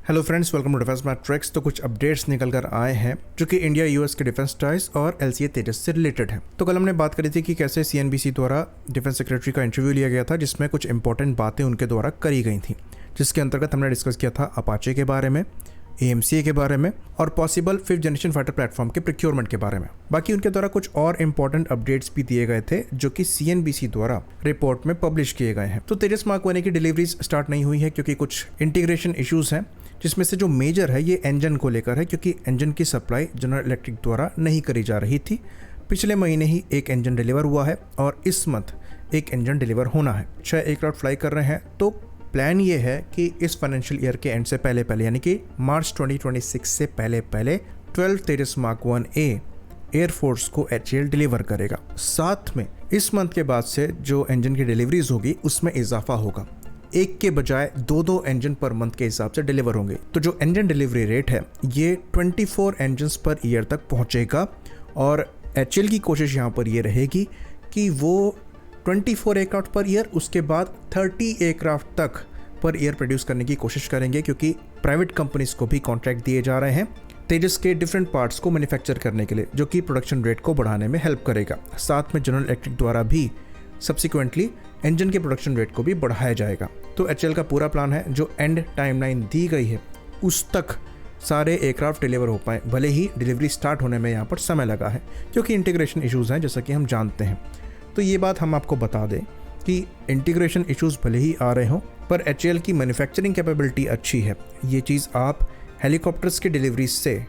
Hello friends, welcome to defence matrix. तो कुछ updates निकल कर आए हैं जो कि इंडिया यूएस के डिफेंस टाइज और एलसीए तेजस से रिलेटेड है। तो कल हमने बात करी थी कि कैसे सीएनबीसी द्वारा डिफेंस सेक्रेटरी का इंटरव्यू लिया गया था, जिसमें कुछ इंपॉर्टेंट बातें उनके द्वारा करी गई थी, जिसके अंतर्गत हमने डिस्कस किया था अपाचे के बारे में, एएमसीए के बारे में और possible 5th generation fighter platform के प्रोक्योरमेंट के बारे में। बाकी उनके द्वारा कुछ और इंपॉर्टेंट अपडेट्स भी दिए गए थे जो कि सीएनबीसी द्वारा रिपोर्ट में पब्लिश किए गए हैं। तो तेजस मार्क 1 की डिलीवरीज स्टार्ट नहीं हुई है क्योंकि कुछ इंटीग्रेशन इश्यूज हैं, जिसमें से जो मेजर है ये इंजन को लेकर है, क्योंकि इंजन की सप्लाई जनरल इलेक्ट्रिक द्वारा नहीं करी जा रही थी। पिछले महीने ही एक इंजन डिलीवर हुआ है और इस मंथ एक इंजन डिलीवर होना है। 6 एयरक्राफ्ट फ्लाई कर रहे हैं। तो प्लान ये है कि इस फाइनेंशियल ईयर के एंड से पहले यानी कि मार्च 2026 से पहले 12 तेजस मार्क 1A एयरफोर्स को एचएएल डिलीवर करेगा। साथ में इस मंथ के बाद से जो इंजन की डिलीवरीज होगी उसमें इजाफा होगा, एक के बजाय 2 इंजन पर मंथ के हिसाब से डिलीवर होंगे। तो जो इंजन डिलीवरी रेट है ये 24 इंजन पर ईयर तक पहुंचेगा और एचएएल की कोशिश यहाँ पर ये रहेगी कि वो 24 एयरक्राफ्ट पर ईयर, उसके बाद 30 एयरक्राफ्ट तक पर ईयर प्रोड्यूस करने की कोशिश करेंगे, क्योंकि प्राइवेट कंपनीज को भी कॉन्ट्रैक्ट दिए जा रहे हैं तेजस के डिफरेंट पार्ट्स को मैन्युफैक्चर करने के लिए, जो कि प्रोडक्शन रेट को बढ़ाने में हेल्प करेगा। साथ में जनरल इलेक्ट्रिक द्वारा भी सब्सिक्वेंटली इंजन के प्रोडक्शन रेट को भी बढ़ाया जाएगा। तो एचएएल का पूरा प्लान है, जो एंड टाइमलाइन दी गई है उस तक सारे एयरक्राफ्ट डिलीवर हो पाए, भले ही डिलीवरी स्टार्ट होने में यहाँ पर समय लगा है क्योंकि इंटीग्रेशन इश्यूज हैं, जैसा कि हम जानते हैं। तो ये बात हम आपको बता दें कि इंटीग्रेशन इश्यूज भले ही आ रहे हों, पर एचएएल की मैन्युफैक्चरिंग कैपेबिलिटी अच्छी है। ये चीज़ आप हेलीकॉप्टर्स की डिलीवरीज से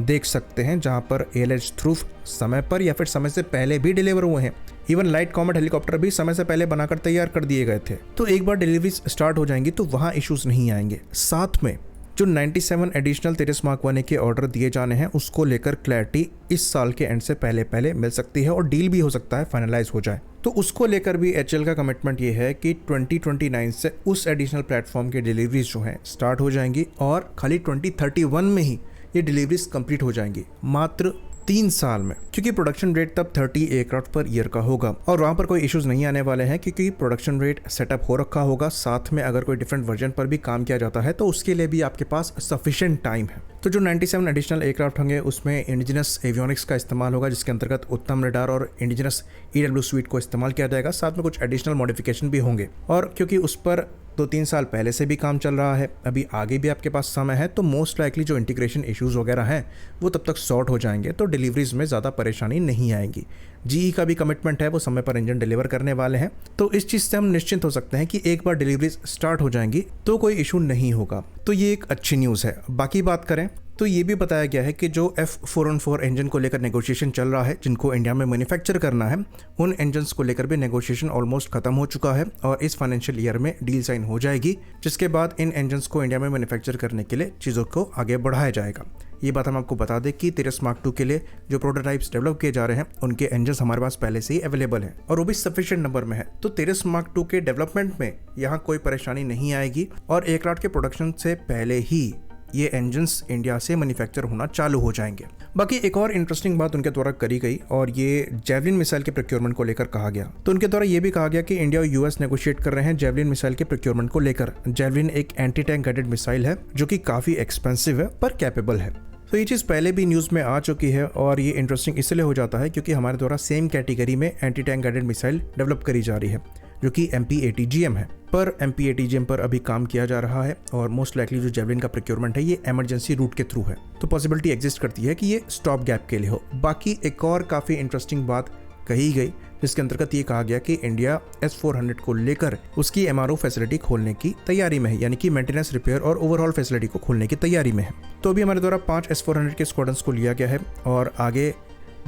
देख सकते हैं, जहां पर एएलएच थ्रूफ समय पर या फिर समय से पहले भी डिलीवर हुए हैं। इवन लाइट कॉमेट हेलीकॉप्टर भी समय से पहले बनाकर तैयार कर दिए गए थे। तो एक बार डिलीवरीज स्टार्ट हो जाएंगी तो वहाँ इश्यूज नहीं आएंगे। साथ में जो 97 एडिशनल तेजस मार्क 1 के ऑर्डर दिए जाने हैं उसको लेकर क्लैरिटी इस साल के एंड से पहले मिल सकती है और डील भी हो सकता है फाइनलाइज हो जाए। तो उसको लेकर भी एचएएल का कमिटमेंट ये है कि 2029 से उस एडिशनल प्लेटफॉर्म की डिलीवरीज जो हैं स्टार्ट हो जाएंगी और खाली 2031 में ही ये डिलीवरीज कंप्लीट हो जाएंगी, मात्र 3 साल में, क्योंकि प्रोडक्शन रेट तब 30 एयरक्राफ्ट पर ईयर का होगा और वहाँ पर कोई इश्यूज नहीं आने वाले हैं क्योंकि प्रोडक्शन रेट सेटअप हो रखा होगा। साथ में अगर कोई डिफरेंट वर्जन पर भी काम किया जाता है तो उसके लिए भी आपके पास सफिशिएंट टाइम है। तो जो 97 एडिशनल एयरक्राफ्ट होंगे उसमें इंडिजिनस एवियोनिक्स का इस्तेमाल होगा, जिसके अंतर्गत उत्तम रडार और इंडिजिनस ईडब्ल्यू स्वीट को इस्तेमाल किया जाएगा। साथ में कुछ एडिशनल मॉडिफिकेशन भी होंगे और क्योंकि उस पर 2-3 साल पहले से भी काम चल रहा है, अभी आगे भी आपके पास समय है, तो मोस्ट लाइकली जो इंटीग्रेशन इश्यूज वगैरह हैं वो तब तक सॉर्ट हो जाएंगे, तो डिलीवरीज में ज़्यादा परेशानी नहीं आएगी। जीई का भी कमिटमेंट है, वो समय पर इंजन डिलीवर करने वाले हैं। तो इस चीज़ से हम निश्चिंत हो सकते हैं कि एक बार डिलीवरीज स्टार्ट हो जाएंगी तो कोई इशू नहीं होगा। तो ये एक अच्छी न्यूज़ है। बाकी बात करें तो ये भी बताया गया है कि जो F414 इंजन को लेकर नेगोशिएशन चल रहा है, जिनको इंडिया में मैन्युफैक्चर करना है, उन इंजन्स को लेकर भी नेगोशिएशन ऑलमोस्ट खत्म हो चुका है और इस फाइनेंशियल ईयर में डील साइन हो जाएगी, जिसके बाद इन इंजन्स को इंडिया में मैन्युफैक्चर करने के लिए चीज़ों को आगे बढ़ाया जाएगा। ये बात हम आपको बता दें कि तेजस मार्क 2 के लिए जो प्रोटोटाइप्स डेवलप किए जा रहे हैं उनके इंजन्स हमारे पास पहले से ही अवेलेबल है और वो भी सफिशिएंट नंबर में है। तो तेजस मार्क 2 के डेवलपमेंट में यहाँ कोई परेशानी नहीं आएगी और एयरक्राफ्ट के प्रोडक्शन से पहले ही ये इंजन्स इंडिया से मैन्युफैक्चर होना चालू हो जाएंगे। बाकी एक और इंटरेस्टिंग बात उनके द्वारा करी गई और ये जेवलिन मिसाइल के प्रोक्योरमेंट को लेकर कहा गया। तो उनके द्वारा ये भी कहा गया कि इंडिया और यूएस नेगोशिएट कर रहे हैं जेवलिन मिसाइल के प्रोक्योरमेंट को लेकर। जेवलिन एक एंटी टैंक गाइडेड मिसाइल है जो कि काफ़ी एक्सपेंसिव है पर कैपेबल है। तो ये चीज़ पहले भी न्यूज़ में आ चुकी है और ये इंटरेस्टिंग इसलिए हो जाता है क्योंकि हमारे द्वारा सेम कैटेगरी में anti tank guided missile develop करी जा रही है, जो कि MP-ATGM है। पर MP-ATGM पर अभी काम किया जा रहा है और मोस्ट लाइकली जो जेवलिन का प्रोक्योरमेंट है ये इमरजेंसी रूट के थ्रू है, तो पॉसिबिलिटी एग्जिस्ट करती है कि ये स्टॉप गैप के लिए हो। बाकी एक और काफ़ी इंटरेस्टिंग बात कही गई, जिसके अंतर्गत ये कहा गया कि इंडिया S400 को लेकर उसकी MRO फैसिलिटी खोलने की तैयारी में है, यानी कि मेंटेनेंस, रिपेयर और ओवरऑल फैसिलिटी को खोलने की तैयारी में है। तो अभी हमारे द्वारा 5 S400 के स्क्वाड्रंस को लिया गया है और आगे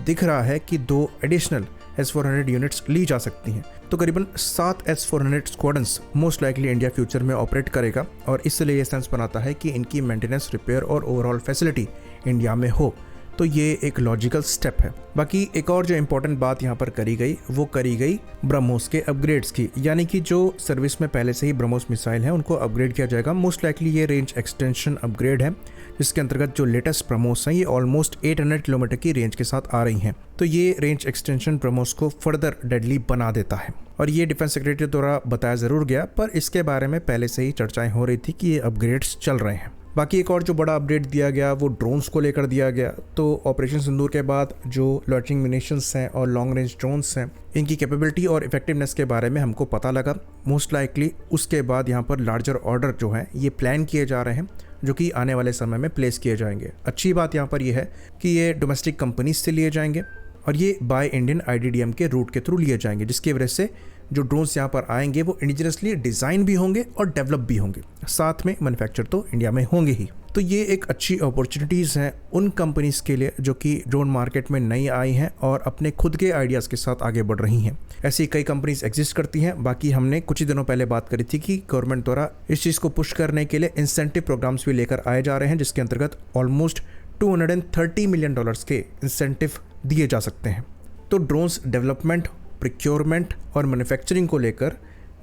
दिख रहा है कि 2 एडिशनल S400 यूनिट्स ली जा सकती हैं। तो करीबन 7 S400 squadrons most likely India future में ऑपरेट करेगा और इसलिए ये सेंस बनाता है कि इनकी मेंटेनेंस, रिपेयर और ओवरऑल फैसिलिटी इंडिया में हो। तो ये एक लॉजिकल स्टेप है। बाकी एक और जो इम्पोर्टेंट बात यहाँ पर करी गई वो करी गई ब्रह्मोस के अपग्रेड्स की, यानी कि जो सर्विस में पहले से ही ब्रह्मोस मिसाइल है उनको अपग्रेड किया जाएगा। मोस्ट लाइकली ये रेंज एक्सटेंशन अपग्रेड है, जिसके अंतर्गत जो लेटेस्ट ब्रह्मोस हैं ये ऑलमोस्ट 800 किलोमीटर की रेंज के साथ आ रही हैं। तो ये रेंज एक्सटेंशन ब्रह्मोस को फर्दर डेडली बना देता है और ये डिफेंस सेक्रेटरी द्वारा बताया ज़रूर गया, पर इसके बारे में पहले से ही चर्चाएं हो रही थी कि ये अपग्रेड्स चल रहे हैं। बाकी एक और जो बड़ा अपडेट दिया गया वो ड्रोन्स को लेकर दिया गया। तो ऑपरेशन सिंदूर के बाद जो लॉन्चिंग मिनेशंस हैं और लॉन्ग रेंज ड्रोन्स हैं, इनकी कैपेबिलिटी और इफेक्टिवनेस के बारे में हमको पता लगा। मोस्ट लाइकली उसके बाद यहाँ पर लार्जर ऑर्डर जो हैं ये प्लान किए जा रहे हैं, जो कि आने वाले समय में प्लेस किए जाएंगे। अच्छी बात यहाँ पर यह है कि ये डोमेस्टिक कंपनीज से लिए जाएंगे और ये बाय इंडियन IDDM के रूट के थ्रू लिए जाएंगे, जिसकी वजह से जो ड्रोन्स यहाँ पर आएंगे वो इंडिजिनसली डिज़ाइन भी होंगे और डेवलप भी होंगे, साथ में मैन्युफैक्चर तो इंडिया में होंगे ही। तो ये एक अच्छी अपॉर्चुनिटीज़ हैं उन कंपनीज़ के लिए जो कि ड्रोन मार्केट में नई आई हैं और अपने खुद के आइडियाज़ के साथ आगे बढ़ रही हैं। ऐसी कई कंपनीज एग्जिस्ट करती हैं। बाकी हमने कुछ ही दिनों पहले बात करी थी कि गवर्नमेंट द्वारा इस चीज़ को पुश करने के लिए इंसेंटिव प्रोग्राम्स भी लेकर आए जा रहे हैं, जिसके अंतर्गत ऑलमोस्ट $230 मिलियन के इंसेंटिव दिए जा सकते हैं। तो ड्रोन्स डेवलपमेंट, प्रोक्योरमेंट और मैन्युफैक्चरिंग को लेकर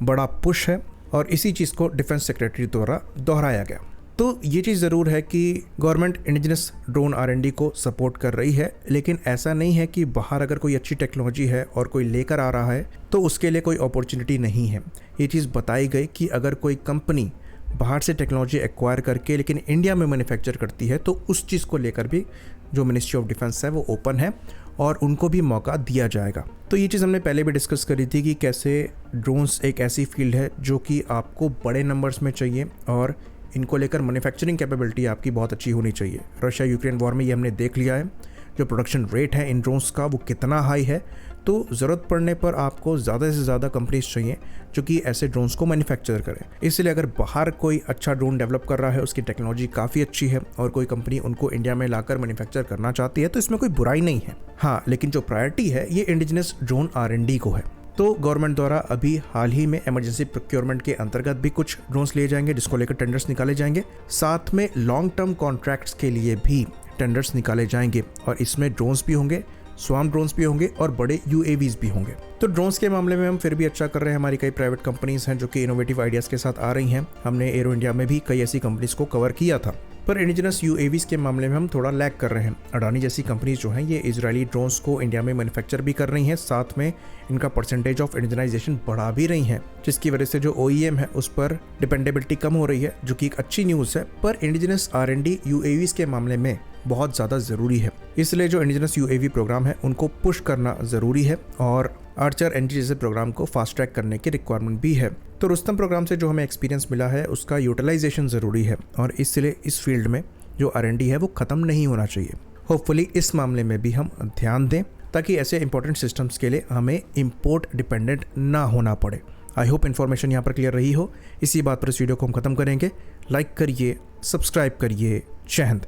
बड़ा पुश है और इसी चीज़ को डिफेंस सेक्रेटरी द्वारा दोहराया गया। तो ये चीज़ ज़रूर है कि गवर्नमेंट इंडिजिनस ड्रोन R&D को सपोर्ट कर रही है, लेकिन ऐसा नहीं है कि बाहर अगर कोई अच्छी टेक्नोलॉजी है और कोई लेकर आ रहा है तो उसके लिए कोई अपॉर्चुनिटी नहीं है। ये चीज़ बताई गई कि अगर कोई कंपनी बाहर से टेक्नोलॉजी एक्वायर करके लेकिन इंडिया में मैन्युफैक्चर करती है तो उस चीज़ को लेकर भी जो मिनिस्ट्री ऑफ डिफेंस है वो ओपन है और उनको भी मौका दिया जाएगा। तो ये चीज़ हमने पहले भी डिस्कस करी थी कि कैसे ड्रोन्स एक ऐसी फील्ड है जो कि आपको बड़े नंबर्स में चाहिए और इनको लेकर मैन्युफैक्चरिंग कैपेबिलिटी आपकी बहुत अच्छी होनी चाहिए। रशिया यूक्रेन वॉर में ये हमने देख लिया है, जो प्रोडक्शन रेट है इन ड्रोन्स का वो कितना हाई है। तो ज़रूरत पड़ने पर आपको ज़्यादा से ज़्यादा कंपनीज चाहिए जो कि ऐसे ड्रोन्स को मैन्युफैक्चर करें। इसलिए अगर बाहर कोई अच्छा ड्रोन डेवलप कर रहा है, उसकी टेक्नोलॉजी काफ़ी अच्छी है और कोई कंपनी उनको इंडिया में लाकर मैन्युफैक्चर करना चाहती है तो इसमें कोई बुराई नहीं है। हाँ, लेकिन जो प्रायोरिटी है ये इंडिजिनस ड्रोन R&D को है। तो गवर्नमेंट द्वारा अभी हाल ही में इमरजेंसी प्रोक्योरमेंट के अंतर्गत भी कुछ ड्रोन्स लिए जाएंगे, जिसको लेकर टेंडर्स निकाले जाएंगे। साथ में लॉन्ग टर्म कॉन्ट्रैक्ट्स के लिए भी टेंडर्स निकाले जाएंगे और इसमें ड्रोन्स भी होंगे, स्वार्म ड्रोन्स भी होंगे और बड़े UAVs भी होंगे। तो ड्रोन्स के मामले में हम फिर भी अच्छा कर रहे हैं। हमारी कई प्राइवेट कंपनीज हैं जो कि इनोवेटिव आइडियाज़ के साथ आ रही हैं। हमने एरो इंडिया में भी कई ऐसी कंपनीज को कवर किया था, पर इंडिजिनस UAVs के मामले में हम थोड़ा लैग कर रहे हैं। अडानी जैसी कंपनीज जो हैं ये इजरायली ड्रोन्स को इंडिया में मैन्युफैक्चर भी कर रही हैं, साथ में इनका परसेंटेज ऑफ इंडिजनाइजेशन बढ़ा भी रही हैं, जिसकी वजह से जो OEM है उस पर डिपेंडेबिलिटी कम हो रही है, जो कि एक अच्छी न्यूज़ है। पर इंडिजिनस R&D UAVs के मामले में बहुत ज़्यादा ज़रूरी है, इसलिए जो इंडिजिनस UAV प्रोग्राम है उनको पुश करना ज़रूरी है और आर्चर NG जैसे प्रोग्राम को फास्ट ट्रैक करने की रिक्वायरमेंट भी है। तो रुस्तम प्रोग्राम से जो हमें एक्सपीरियंस मिला है उसका यूटिलाइजेशन ज़रूरी है और इसलिए इस फील्ड में जो R&D है वो ख़त्म नहीं होना चाहिए। होपफुली इस मामले में भी हम ध्यान दें ताकि ऐसे इंपॉर्टेंट सिस्टम्स के लिए हमें इम्पोर्ट डिपेंडेंट ना होना पड़े। आई होप इन्फॉर्मेशन यहाँ पर क्लियर रही हो। इसी बात पर इस वीडियो को हम ख़त्म करेंगे। लाइक करिए, सब्सक्राइब करिए। जय हिंद।